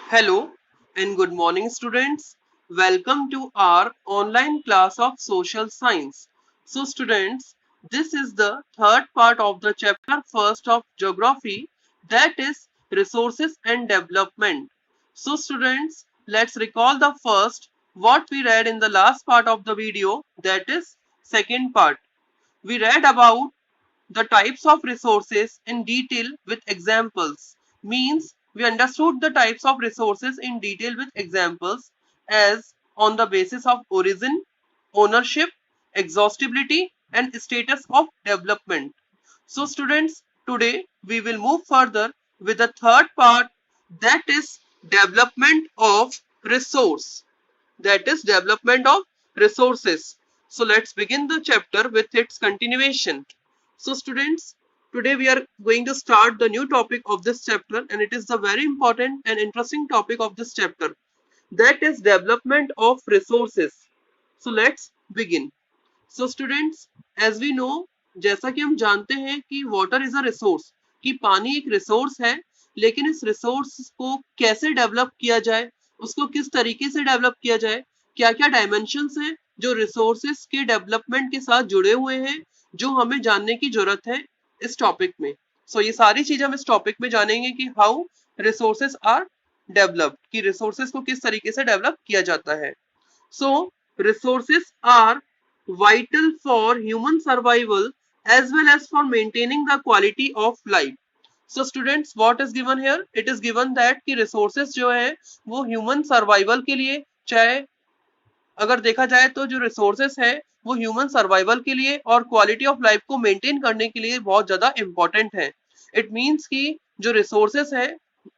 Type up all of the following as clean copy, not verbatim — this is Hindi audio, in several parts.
Hello and good morning, students. Welcome to our online class of social science. So, students, this is the third part of the chapter first of geography, that is resources and development. So, students, let's recall the first what we read in the last part of the video, that is second part. We read about the types of resources in detail with examples. Means we understood the types of resources in detail with examples as on the basis of origin, ownership, exhaustibility and status of development. So students, today we will move further with the third part, that is development of resource, that is development of resources. So let's begin the chapter with its continuation. So students, today we are going to start the new topic of this chapter, and it is the very important and interesting topic of this chapter, that is development of resources. So let's begin. So students, as we know, जैसा कि हम जानते हैं कि वाटर इज अ रिसोर्स, कि पानी एक रिसोर्स है, लेकिन इस रिसोर्स को कैसे डेवलप किया जाए, उसको किस तरीके से डेवलप किया जाए, क्या क्या डायमेंशंस हैं जो रिसोर्सेस के डेवलपमेंट के साथ जुड़े हुए हैं, जो हमें जानने की जरूरत है इस टॉपिक में. सो ये सारी चीजें हम इस टॉपिक में जानेंगे कि हाउ रिसोर्सेस आर डेवलप्ड, कि रिसोर्सेस को किस तरीके से डेवलप किया जाता है. So, resources are vital for human survival as well as for maintaining the quality of life. So students, what is given here? It is given that कि resources जो है वो human survival के लिए, चाहे अगर देखा जाए तो जो resources है वो human survival के लिए और quality of life को maintain करने के लिए बहुत ज़्यादा important है. It means कि जो resources है,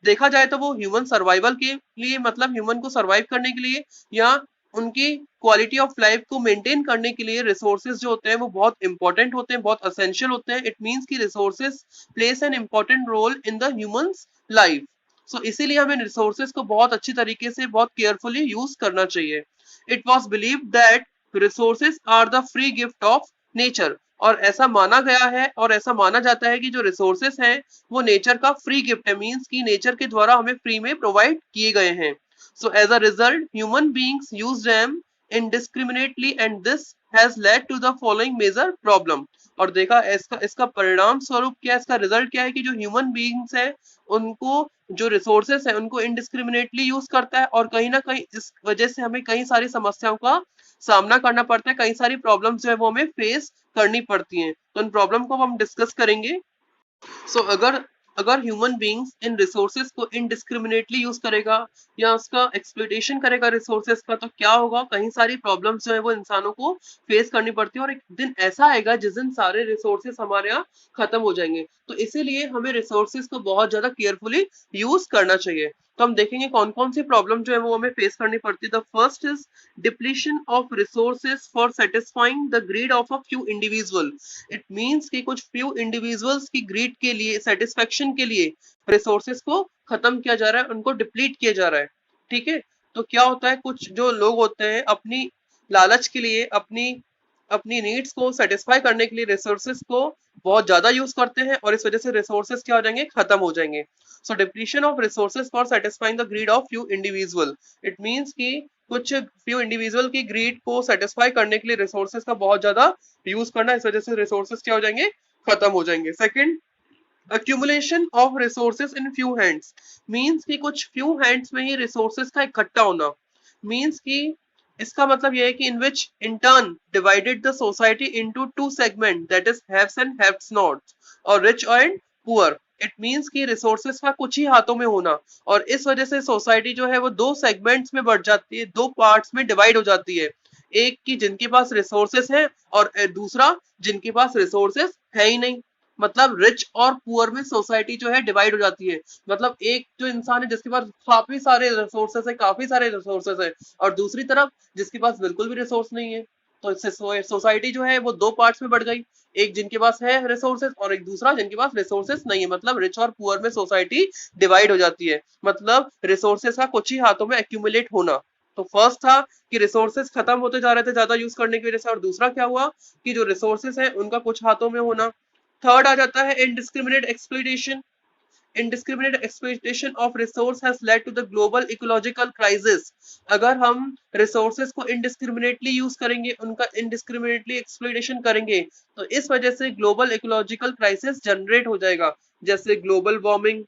देखा जाए तो वो ह्यूमन सर्वाइवल के लिए, मतलब ह्यूमन को सर्वाइव करने के लिए या उनकी क्वालिटी ऑफ लाइफ को मेंटेन करने के लिए रिसोर्सेज जो होते हैं वो बहुत इंपॉर्टेंट होते हैं, बहुत असेंशियल होते हैं. इट मींस कि resources place an important role in the humans life. So इसीलिए हमें रिसोर्सेज को बहुत अच्छी तरीके से, बहुत केयरफुली यूज करना चाहिए. It was believe that resources are the free gift of nature, और ऐसा माना गया है और ऐसा माना जाता है कि जो रिसोर्सेस हैं वो नेचर का फ्री गिफ्ट है, मींस कि नेचर के द्वारा हमें फ्री में प्रोवाइड किए गए हैं. So as a result, human beings use them indiscriminately and this has led to the following major problem. और देखा इसका इसका परिणाम स्वरूप क्या, इसका रिजल्ट क्या है कि जो ह्यूमन बीइंग्स है उनको जो रिसोर्सेस है उनको इनडिस्क्रिमिनेटली यूज करता है, और कहीं ना कहीं इस वजह से हमें कई सारी समस्याओं का सामना करना पड़ता है, कई सारी प्रॉब्लम्स जो है वो हमें फेस करनी पड़ती हैं. तो उन प्रॉब्लम को हम डिस्कस करेंगे. सो अगर अगर ह्यूमन बींग्स इन रिसोर्सेज को इनडिस्क्रिमिनेटली यूज करेगा या उसका एक्सप्लॉइटेशन करेगा रिसोर्सेज का, तो क्या होगा, कहीं सारी प्रॉब्लम्स जो है वो इंसानों को फेस करनी पड़ती है, और एक दिन ऐसा आएगा जिस दिन सारे रिसोर्सेज हमारे यहाँ खत्म हो जाएंगे. तो इसीलिए हमें रिसोर्सेज को बहुत ज्यादा केयरफुली यूज करना चाहिए. तो हम देखेंगे कौन कौन सी प्रॉब्लम जो है वो हमें फेस करनी पड़ती है. The first is depletion of resources for satisfying the greed of a few individual. It means कि कुछ फ्यू इंडिविजुअल्स की ग्रीड के लिए, सेटिस्फेक्शन के लिए रिसोर्सेज को खत्म किया जा रहा है, उनको डिप्लीट किया जा रहा है. ठीक है, तो क्या होता है, कुछ जो लोग होते हैं अपनी लालच के लिए, अपनी अपनी नीड्स को सेटिस्फाई करने के लिए रिसोर्सेज को बहुत ज्यादा यूज करते हैं, और इस वजह से रिसोर्सेज क्या हो जाएंगे, खत्म हो जाएंगे. So depletion of resources for satisfying the greed of few individual. It means कि कुछ फ्यू इंडिविजुअल की ग्रीड को सेटिस्फाई करने के लिए रिसोर्सेज का बहुत ज्यादा यूज करना, इस वजह से रिसोर्सेज क्या हो जाएंगे, खत्म हो जाएंगे. Second, accumulation of resources in few hands. Means कि कुछ few hands में ही resources का इकट्ठा होना. मीन्स कि इसका मतलब यह है कि in which in turn divided the society into two segments, that is haves and haves not, और rich and poor. It means कि रिसोर्सेज का कुछ ही हाथों में होना, और इस वजह से सोसाइटी जो है वो दो सेगमेंट्स में बढ़ जाती है, दो पार्ट्स में डिवाइड हो जाती है. एक की जिनके पास रिसोर्सेज है और दूसरा जिनके पास रिसोर्सेज है ही नहीं. मतलब रिच और पुअर में सोसाइटी जो है डिवाइड हो जाती है. मतलब एक जो इंसान है जिसके पास काफी सारे रिसोर्सेस है, काफी सारे रिसोर्सेस है, और दूसरी तरफ जिसके पास बिल्कुल भी रिसोर्स नहीं है, तो इससे सोसाइटी जो है वो दो पार्ट्स में बढ़ गई. एक जिनके पास है रिसोर्सेस और एक दूसरा जिनके पास रिसोर्सेस नहीं है. मतलब रिच और पुअर में सोसाइटी डिवाइड हो जाती है. मतलब रिसोर्सेस का कुछ ही हाथों में एक्यूमुलेट होना. तो फर्स्ट था कि रिसोर्सेस खत्म होते जा रहे थे ज्यादा यूज करने की वजह से, और दूसरा क्या हुआ कि जो रिसोर्सेस है उनका कुछ हाथों में होना. थर्ड आ जाता है indiscriminate exploitation. indiscriminate exploitation of resource has led to the global ecological crisis. अगर हम resources को indiscriminately use करेंगे, उनका indiscriminately exploitation करेंगे, तो इस वजह से global ecological crisis generate हो जाएगा, जैसे global warming,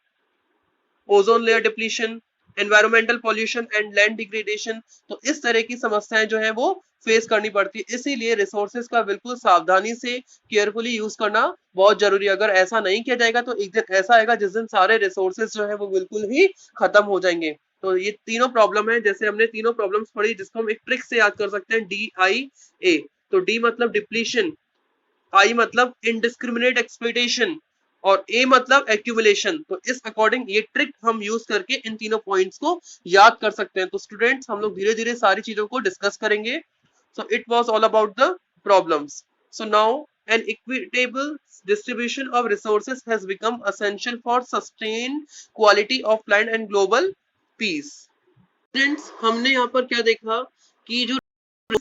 ozone layer depletion, environmental pollution and land degradation. तो इस तरह की समस्याएं जो है वो फेस करनी पड़ती है। इसीलिए रिसोर्सेज का बिल्कुल सावधानी से केयरफुली यूज करना बहुत जरूरी है। अगर ऐसा नहीं किया जाएगा तो एक दिन ऐसा आएगा जिस दिन सारे रिसोर्सेज जो है वो बिल्कुल ही खत्म हो जाएंगे। तो ये तीनों प्रॉब्लम है, जैसे हमने तीनों प्रॉब्लम्स पढ़ी, जिसको हम एक ट्रिक से याद कर सकते हैं, DIA। तो डी मतलब डिप्लीशन, आई मतलब इनडिस्क्रिमिनेट एक्सप्लॉइटेशन और ए मतलब एक्यूमुलेशन। तो इस अकॉर्डिंग ये ट्रिक हम यूज करके इन तीनों पॉइंट्स को याद कर सकते हैं। तो स्टूडेंट्स हम लोग धीरे धीरे सारी चीजों को डिस्कस करेंगे। So it was all about the problems. So now an equitable distribution of resources has become essential for sustained quality of land and global peace. Students, हमने यहाँ पर क्या देखा कि जो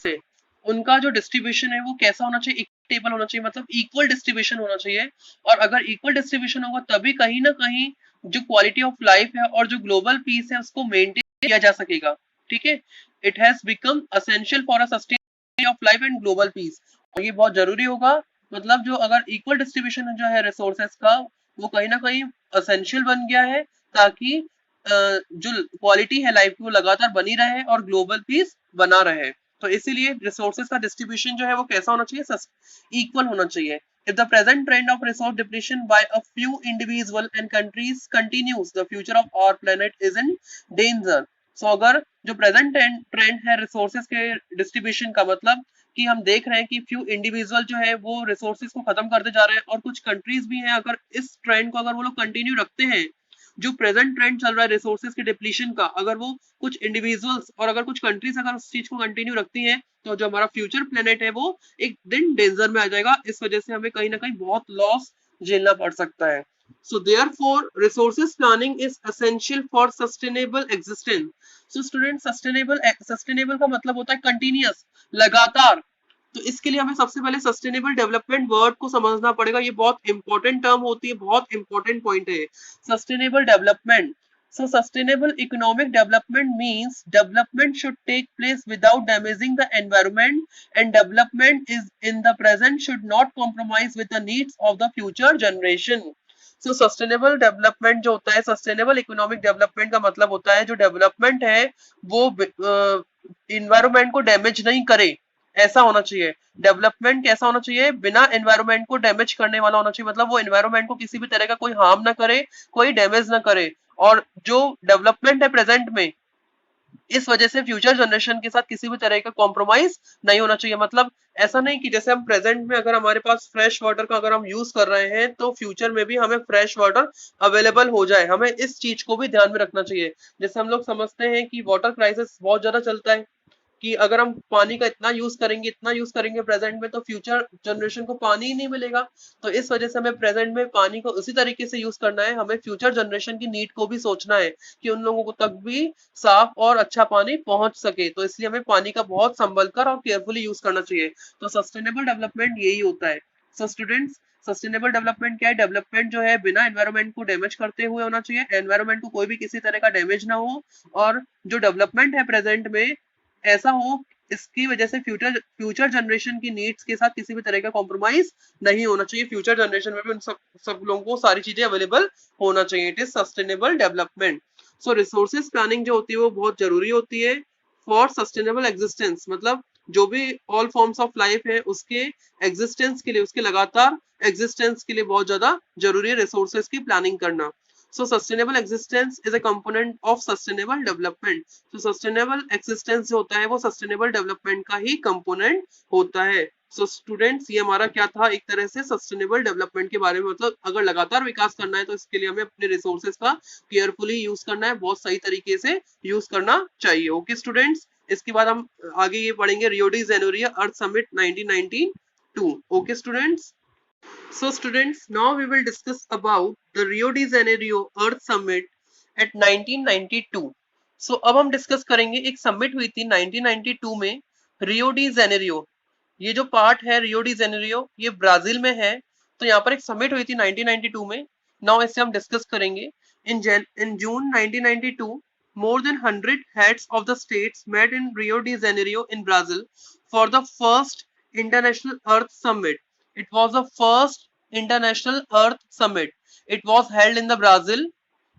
है उनका जो डिस्ट्रीब्यूशन है वो कैसा होना चाहिए, इक्विटेबल होना चाहिए, मतलब इक्वल डिस्ट्रीब्यूशन होना चाहिए। और अगर इक्वल डिस्ट्रीब्यूशन होगा तभी कहीं ना कहीं जो क्वालिटी ऑफ लाइफ है और जो ग्लोबल पीस है उसको मेंटेन किया जा सकेगा। ठीक है, it has become essential for a sustainability of life and global piece. और ये बहुत जरूरी होगा, मतलब जो अगर इक्वल डिस्ट्रीब्यूशन जो है रिसोर्सेस का वो कहीं ना कहीं असेंशियल बन गया है, ताकि जो क्वालिटी है लाइफ की वो लगातार बनी रहे और ग्लोबल पीस बना रहे। तो इसीलिए रिसोर्सेज का डिस्ट्रीब्यूशन जो है वो कैसा होना चाहिए, इक्वल होना चाहिए। If the present trend of resource depletion by a few individual and countries continues, the future of our planet is in danger. So अगर जो प्रेजेंट ट्रेंड है रिसोर्सेज के डिस्ट्रीब्यूशन का, मतलब कि हम देख रहे हैं कि फ्यू इंडिविजुअल जो है वो रिसोर्सेज को खत्म करते जा रहे हैं और कुछ कंट्रीज भी हैं, अगर इस ट्रेंड को अगर वो लोग कंटिन्यू रखते हैं, जो प्रेजेंट ट्रेंड चल रहा है रिसोर्सेज के डिप्लीशन का, अगर वो कुछ इंडिविजुअल्स और अगर कुछ कंट्रीज अगर उस चीज को कंटिन्यू रखती हैं, तो जो हमारा फ्यूचर प्लेनेट है वो एक दिन डेंजर में आ जाएगा। इस वजह से हमें कहीं ना कहीं बहुत लॉस झेलना पड़ सकता है। So therefore, resources planning is essential for sustainable existence. So students, sustainable का मतलब होता है continuous, लगातार। तो इसके लिए हमें सबसे पहले सस्टेनेबल डेवलपमेंट वर्ड को समझना पड़ेगा। ये बहुत इंपॉर्टेंट टर्म होती है, बहुत इंपॉर्टेंट पॉइंट है sustainable development. So sustainable economic development means development should take place without damaging the environment, and development is in the present should not compromise with the needs of the future generation. So sustainable development जो होता है, sustainable economic development का मतलब होता है जो डेवलपमेंट है वो इन्वायरमेंट को डैमेज नहीं करे, ऐसा होना चाहिए। डेवलपमेंट कैसा होना चाहिए, बिना एनवायरमेंट को डैमेज करने वाला होना चाहिए, मतलब वो एनवायरमेंट को किसी भी तरह का कोई हार्म ना करे, कोई डैमेज ना करे। और जो डेवलपमेंट है प्रेजेंट में, इस वजह से फ्यूचर जनरेशन के साथ किसी भी तरह का कॉम्प्रोमाइज नहीं होना चाहिए। मतलब ऐसा नहीं कि जैसे हम प्रेजेंट में अगर हमारे पास फ्रेश वाटर का अगर हम यूज कर रहे हैं तो फ्यूचर में भी हमें फ्रेश वाटर अवेलेबल हो जाए, हमें इस चीज को भी ध्यान में रखना चाहिए। जैसे हम लोग समझते हैं कि वाटर क्राइसिस बहुत ज्यादा चलता है, कि अगर हम पानी का इतना यूज करेंगे प्रेजेंट में, तो फ्यूचर जनरेशन को पानी ही नहीं मिलेगा। तो इस वजह से हमें प्रेजेंट में पानी को उसी तरीके से यूज करना है, हमें फ्यूचर जनरेशन की नीड को भी सोचना है कि उन लोगों को तक भी साफ और अच्छा पानी पहुंच सके। तो इसलिए हमें पानी का बहुत संभल कर और केयरफुली यूज करना चाहिए। तो सस्टेनेबल डेवलपमेंट यही होता है। सो स्टूडेंट्स, सस्टेनेबल डेवलपमेंट क्या है, डेवलपमेंट जो है बिना एनवायरमेंट को डैमेज करते हुए होना चाहिए, एनवायरमेंट को कोई भी किसी तरह का डैमेज ना हो, और जो डेवलपमेंट है प्रेजेंट में ऐसा हो इसकी वजह से फ्यूचर जनरेशन की नीड्स के साथ किसी भी तरह का कॉम्प्रोमाइज नहीं होना चाहिए। फ्यूचर जनरेशन में भी उन सब लोगों को सारी चीजें अवेलेबल होना चाहिए। It is sustainable development. So resources planning जो होती है वो बहुत जरूरी होती है फॉर सस्टेनेबल एग्जिस्टेंस, मतलब जो भी ऑल फॉर्म्स ऑफ लाइफ है उसके एग्जिस्टेंस के लिए, उसके लगातार एग्जिस्टेंस के लिए बहुत ज्यादा जरूरी है रिसोर्सेज की प्लानिंग करना। So sustainable existence is a component of sustainable development. So sustainable existence जो होता है वो sustainable development का ही component होता है। So students, ये हमारा क्या था, एक तरह से sustainable development के बारे में, मतलब अगर लगातार विकास करना है तो इसके लिए हमें अपने resources का carefully use करना है, बहुत सही तरीके से use करना चाहिए। Okay students, इसके बाद हम आगे ये पढ़ेंगे Rio de Janeiro earth summit 1992। Okay students. So students, now we will discuss about the Rio de Janeiro Earth Summit at 1992. So अब हम डिस्कस करेंगे, एक समिट हुई थी 1992 में रियो डी जेनेरियो। ये जो पार्ट है रियो डी जेनेरियो ये ब्राजील में है। तो यहाँ पर एक समिट हुई थी 1992 में, नाउ इसे हम डिस्कस करेंगे। इन जून 1992 more than 100 heads of the states met in Rio de Janeiro in Brazil for the first International Earth Summit. It was the first International Earth Summit. It was held in the Brazil.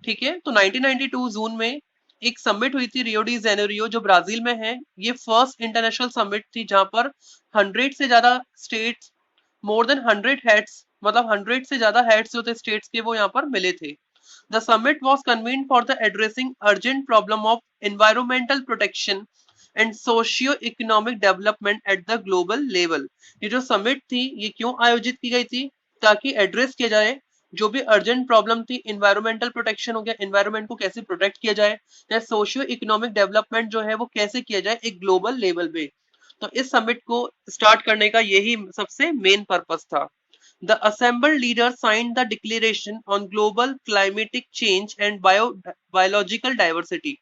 ठीक है, तो 1992 जून में एक समिट हुई थी रियो डी जेनेरियो जो ब्राजील में है। ये फर्स्ट इंटरनेशनल समिट थी जहां पर 100 से ज्यादा स्टेट्स, मोर देन 100 हेड्स, मतलब 100 से ज्यादा हेड्स जो थे स्टेट्स के वो यहाँ पर मिले थे। The summit was convened for the addressing urgent problem of environmental protection and socio-economic development at the global level। ये जो समिट थी ये क्यों आयोजित की गई थी? ताकि एड्रेस किया जाए जो भी अर्जेंट प्रॉब्लम थी, इन्वायरमेंटल प्रोटेक्शन हो गया, इन्वायरमेंट को कैसे प्रोटेक्ट किया जाए, या सोशियो इकोनॉमिक डेवलपमेंट जो है वो कैसे किया जाए एक ग्लोबल लेवल पे। तो इस समिट को स्टार्ट करने का यही सबसे मेन पर्पस था। The assembled leaders signed the Declaration on Global Climatic Change and Biological Diversity।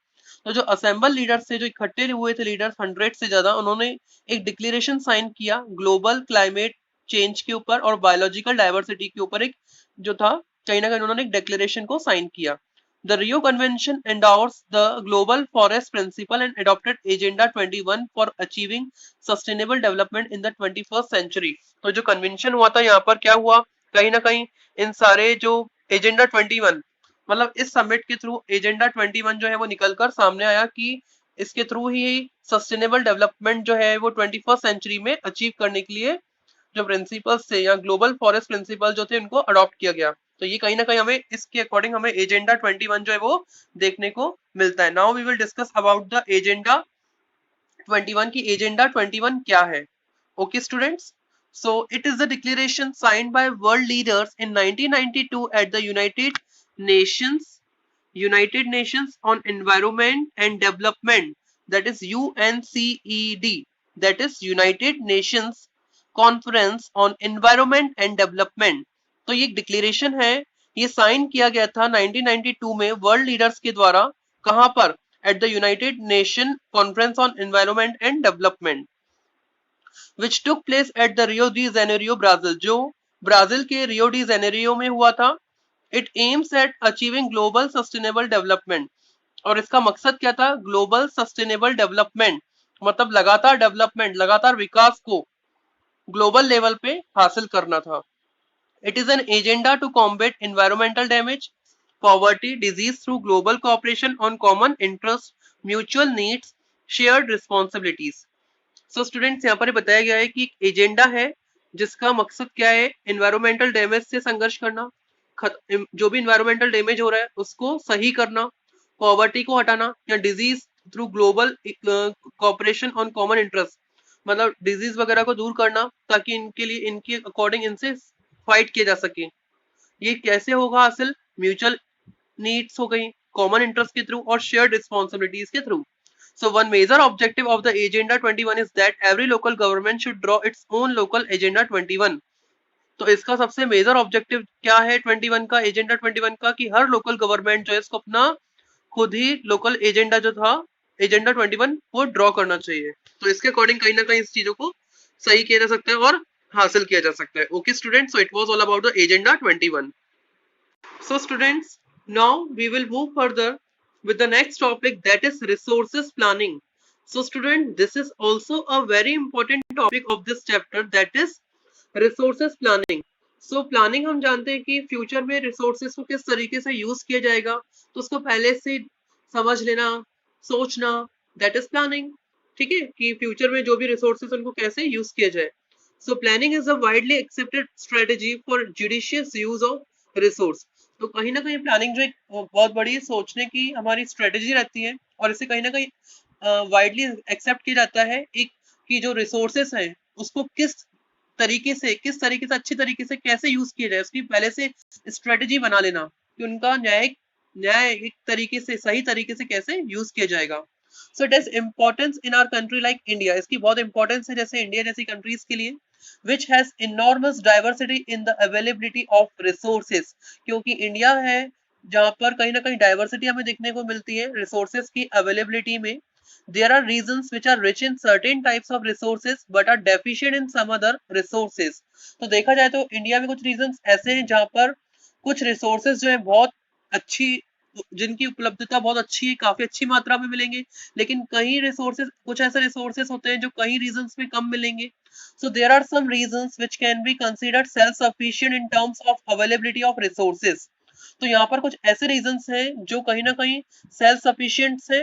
तो जो असेंबल लीडर्स थे, जो इकट्ठे हुए थे लीडर्स 100 से ज्यादा, उन्होंने एक डिक्लेरेशन साइन किया ग्लोबल क्लाइमेट चेंज के ऊपर और बायोलॉजिकल डाइवर्सिटी के ऊपर। एक जो था कहीं ना कहीं उन्होंने एक डिक्लेरेशन को साइन किया। The Rio Convention endorsed the Global Forest Principle and adopted Agenda 21 for achieving sustainable development in the 21st century। तो जो कन्वेंशन हुआ था यहाँ पर क्या हुआ, कहीं ना कहीं इन सारे जो एजेंडा 21, मतलब इस समिट के थ्रू एजेंडा 21 जो है वो निकलकर सामने आया कि इसके थ्रू ही सस्टेनेबल डेवलपमेंट जो है वो 21st सेंचुरी में अचीव करने के लिए जो प्रिंसिपल्स थे या ग्लोबल फॉरेस्ट प्रिंसिपल जो थे उनको अडॉप्ट किया गया। तो ये कहीं ना कहीं हमें इसके अकॉर्डिंग हमें एजेंडा 21 जो है वो देखने को मिलता है। Now we will discuss about the agenda 21 की एजेंडा 21 क्या है। Okay students, so it is the declaration signed by world leaders in 1992 at the United Nations on Environment and Development, that is UNCED, that is United Nations Conference on Environment and Development। तो ये डिक्लेरेशन है, ये साइन किया गया था 1992 में वर्ल्ड लीडर्स के द्वारा। कहां पर? At the United nation conference on environment and development which took place at the Rio de Janeiro, Brazil, जो ब्राजील के रियो डी जेनेरियो में हुआ था। It aims at achieving global sustainable development, और इसका मकसद क्या था? ग्लोबल सस्टेनेबल डेवलपमेंट, मतलब लगातार डेवलपमेंट, लगातार विकास को ग्लोबल लेवल पे हासिल करना था। It is an agenda to combat environmental damage, poverty, disease through global cooperation on common interests, mutual needs, shared responsibilities। So students यहाँ पर बताया गया है कि एक एजेंडा है जिसका मकसद क्या है? एनवायरमेंटल डैमेज से संघर्ष करना, जो भी एनवायरमेंटल डैमेज हो रहा है उसको सही करना, पॉवर्टी को हटाना, या disease through global cooperation on common interest, मतलब डिजीज वगैरह को दूर करना ताकि इनके लिए इनके अकॉर्डिंग इनसे फाइट किया जा सके। ये कैसे होगा हासिल? म्यूचुअल नीड्स हो गई, कॉमन इंटरेस्ट के थ्रू और शेयर्ड रिस्पॉन्सिबिलिटीज के through. So one major objective of the Agenda 21 is that every local government should draw its own local Agenda 21। तो इसका सबसे मेजर ऑब्जेक्टिव क्या है 21 का, एजेंडा 21 का, कि हर लोकल गवर्नमेंट जो है इसको अपना खुद ही लोकल एजेंडा जो था एजेंडा 21 वो ड्रॉ करना चाहिए। तो इसके अकॉर्डिंग कहीं ना कहीं इस चीजों को सही किया जा सकता है और हासिल किया जा सकता है। Okay students, so it was all about the agenda 21। So students, now we will move further with the next topic, that is resources planning। So student, this is also a very important topic of this chapter, that is resources planning। So planning हम जानते हैं कि फ्यूचर में रिसोर्सेस को किस तरीके से यूज किया जाएगा, तो उसको पहले से समझ लेना, सोचना, दैट इज प्लानिंग। ठीक है, कि फ्यूचर में जो भी रिसोर्सेस उनको कैसे यूज किया जाए। So planning is a widely accepted strategy for judicious use of resource। तो कहीं ना कहीं प्लानिंग जो एक बहुत बड़ी सोचने की हमारी स्ट्रेटेजी रहती है, और इसे कहीं ना कहीं वाइडली एक्सेप्ट किया जाता है एक कि जो रिसोर्सेस हैं उसको किस तरीके से अच्छी तरीके से कैसे यूज किया जाए, उसकी पहले से स्ट्रेटेजी बना लेना कि उनका न्याय एक तरीके से सही तरीके से कैसे यूज किया जाएगा। So it is importance in our country like India, इसकी बहुत इंपॉर्टेंस है जैसे इंडिया जैसी कंट्रीज के लिए, which has enormous diversity in the availability of resources। क्योंकि इंडिया है जहां पर कहीं ना कहीं डाइवर्सिटी हमें देखने को मिलती है रिसोर्सेज की अवेलेबिलिटी में। There are regions which are rich in certain types of resources but are deficient in some other resources। तो देखा जाए तो इंडिया में कुछ रीजन्स ऐसे हैं जहां पर कुछ रिसोर्सेज जो है बहुत अच्छी, जिनकी उपलब्धता बहुत अच्छी है, काफी अच्छी मात्रा में मिलेंगे, लेकिन कई रिसोर्सेज, कुछ ऐसे रिसोर्सेज होते हैं जो कई रीजंस में कम मिलेंगे. So there are some reasons which can be considered self-sufficient in terms of availability of resources. तो यहाँ पर कुछ ऐसे रीजंस हैं जो कहीं ना कहीं सेल्फ सफिशिएंट है.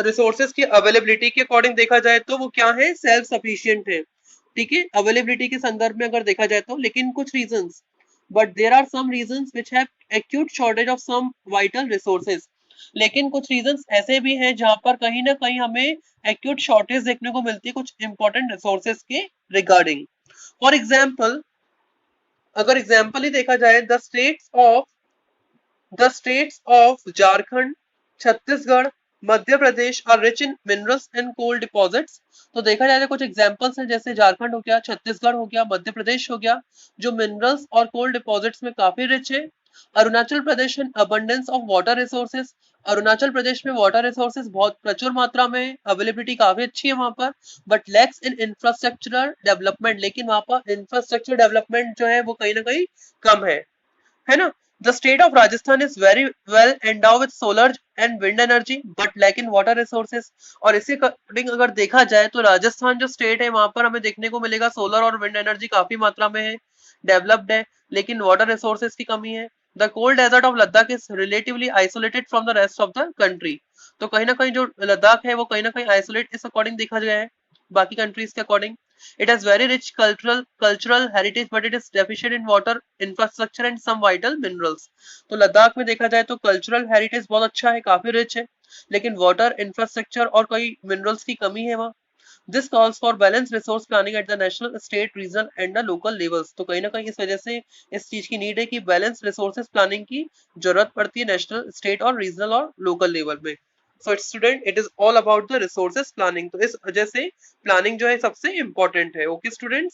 रिसोर्सेज की अवेलेबिलिटी के अकॉर्डिंग देखा जाए तो वो क्या है, सेल्फ सफिशिएंट है. ठीक है, अवेलेबिलिटी के संदर्भ में अगर देखा जाए तो. लेकिन कुछ reasons, but there are some reasons which have acute shortage of some vital resources. लेकिन कुछ रीजंस ऐसे भी हैं जहां पर कहीं ना कहीं हमें एक्यूट शॉर्टेज देखने को मिलती है कुछ इंपॉर्टेंट रिसोर्सेज के रिगार्डिंग. फॉर एग्जाम्पल, अगर एग्जाम्पल ही देखा जाए, the states of Jharkhand, Chhattisgarh, Madhya Pradesh are rich in minerals and coal deposits. तो देखा जाए तो कुछ एग्जांपल्स हैं, जैसे झारखंड हो गया, छत्तीसगढ़ हो गया, मध्य प्रदेश हो गया, जो मिनरल्स और कोल डिपॉजिट्स में काफी रिच है. Arunachal Pradesh in abundance of water resources. Arunachal Pradesh में वाटर रिसोर्सेज बहुत प्रचुर मात्रा में, अवेलेबिलिटी काफी अच्छी है वहां पर, but lakhs in infrastructural development. लेकिन वहां पर इंफ्रास्ट्रक्चर डेवलपमेंट जो है वो कहीं ना कहीं कम है ना. The state of Rajasthan is very well endowed with solar and wind energy, but lack in water resources. और इसी अकॉर्डिंग अगर देखा जाए तो राजस्थान जो स्टेट है वहां पर हमें देखने को मिलेगा सोलर और विंड एनर्जी काफी मात्रा में है, डेवलप्ड है, लेकिन वाटर रिसोर्सेज की कमी है. The cold desert of Ladakh is relatively isolated from the rest of the country. तो कहीं ना कहीं जो लद्दाख है वो कहीं ना कहीं आइसोलेट इस अकॉर्डिंग देखा गया है बाकी कंट्रीज के according. It has very rich cultural heritage, but it is deficient in water infrastructure and some vital minerals. तो लद्दाख में देखा जाए तो कल्चरल हेरिटेज बहुत अच्छा है, काफी रिच है, लेकिन वाटर इंफ्रास्ट्रक्चर और कई मिनरल्स की कमी है वहाँ. This calls for balance resource planning at the national, state, regional and the local levels. तो कहीं ना कहीं इस वजह से इस चीज की नीड है कि बैलेंस रिसोर्सेज प्लानिंग की जरूरत पड़ती है नेशनल, स्टेट और रीजनल और लोकल लेवल में. So student, it is all about the resources planning. तो इस वजह से प्लानिंग जो है सबसे इंपॉर्टेंट है. Okay students.